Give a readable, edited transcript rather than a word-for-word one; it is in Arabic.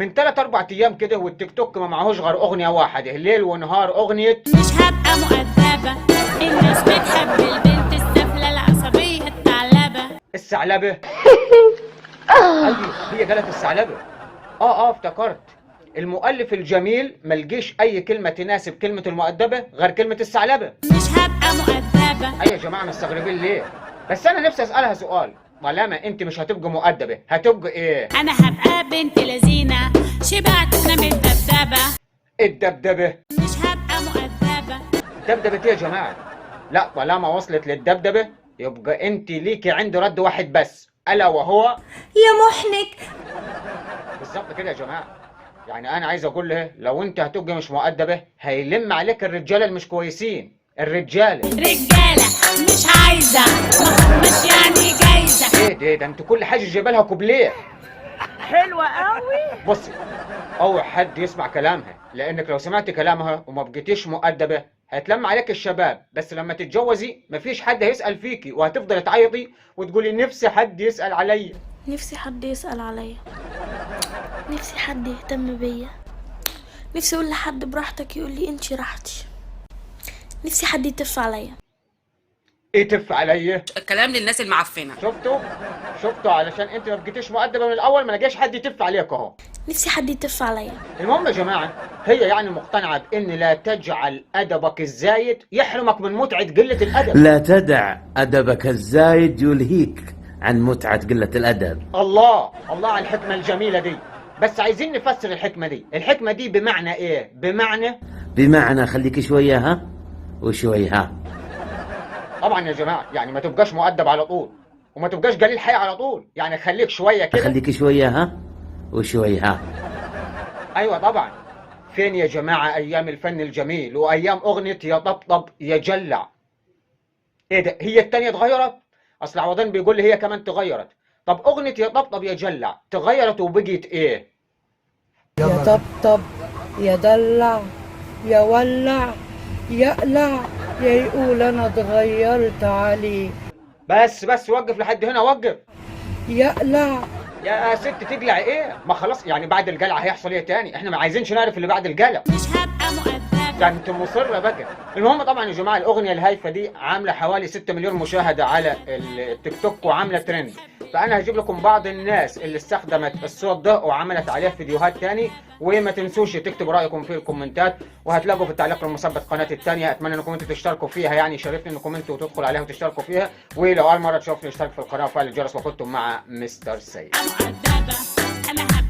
من 3 4 ايام كده، والتيك توك ما معهوش غير اغنيه واحده ليل ونهار، اغنيه مش هبقى مؤدبة. الناس بتحب البنت السفلة العصبية الثعلبة. الثعلبه. ايوه هي جالت الثعلبه. افتكرت. المؤلف الجميل ملقيش اي كلمه تناسب كلمه المؤدبه غير كلمه الثعلبه. مش هبقى مؤدبة. اي يا جماعه مستغربين ليه؟ بس انا نفسي اسالها سؤال، طالما انت مش هتبقى مؤدبه هتبقى ايه؟ أنا هبقى بنت لذينة شبعت أنا متدبدبة. الدبدبه. مش هبقى مؤدبة. دبدبه ايه يا جماعه؟ لا، طالما وصلت للدبدبه يبقى انت ليكي عندي رد واحد بس، الا وهو يا محنك. بالظبط كده يا جماعه. يعني انا عايز اقول لها لو انت هتبقى مش مؤدبه هيلم عليك الرجاله المش كويسين، الرجاله. رجالة مش عايزة، مش يعني جايزة. ايه ده انت كل حاجه جايبه لها كوبليه. حلوة قوي. بصي، اوعى حد يسمع كلامها، لانك لو سمعت كلامها وما بقيتيش مؤدبه هيتلم عليك الشباب، بس لما تتجوزي مفيش حد هيسال فيكي وهتفضلي تعيطي وتقولي نفسي حد يسال عليا. نفسي حد يسأل عليا، نفسي حد يهتم بيا، نفسي اقول لحد براحتك يقول لي انتي راحتي، نفسي حد يتف عليا. ايه تف عليا؟ الكلام للناس المعفنه. شفتوا علشان انت ما بقيتيش مؤدبه من الاول ما لقاش حد يتف عليك اهو. نفسي حد يتف عليا. المهم يا جماعه، هي يعني مقتنعه بان لا تجعل ادبك الزايد يحرمك من متعه قله الادب. لا تدع أدبك الزايد يلهيك عن متعة قلة الأدب. الله على الحكمه الجميله دي. بس عايزين نفسر الحكمه دي بمعنى ايه؟ بمعنى خليك شوية ها وشوية ها. طبعا يا جماعه، يعني ما تبقاش مؤدب على طول وما تبقاش قليل حياة على طول، يعني خليك شويه كده. خليك شوية ها وشوية ها. ايوه طبعا. فين يا جماعه ايام الفن الجميل وايام اغنيه يا طبطب يا جلع؟ ايه ده، هي التانية اتغيرت؟ اصل عوضين بيقول لي هي كمان تغيرت. طب اغنيه يا طبطب يا جلع تغيرت وبقيت ايه؟ يا طبطب يا دلع يا ولع يا قلع يا يقول انا اتغيرت عليه. بس وقف لحد هنا، وقف. يا قلع. يا ست تقلع ايه؟ ما خلاص يعني بعد الجلع هيحصل ايه تاني؟ احنا ما عايزينش نعرف اللي بعد الجلع. مش هبقى مؤدبة. ده انت مصره بقى. المهم طبعا يا جماعه، الاغنيه الهايفه دي عامله حوالي 6 مليون مشاهده على التيك توك وعامله ترند. فانا هجيب لكم بعض الناس اللي استخدمت الصوت ده وعملت عليه فيديوهات تاني، وما تنسوش تكتبوا رايكم في الكومنتات، وهتلاقوا في التعليق المثبت قناتي الثانيه. اتمنى انكم انتوا تشتركوا فيها، يعني يشرفني انكم انتوا تدخلوا عليها وتشتركوا فيها، ولو اول مره تشوفني اشترك في القناه وفعل الجرس وكنتم مع مستر سيد. مؤدبة. أنا هبقى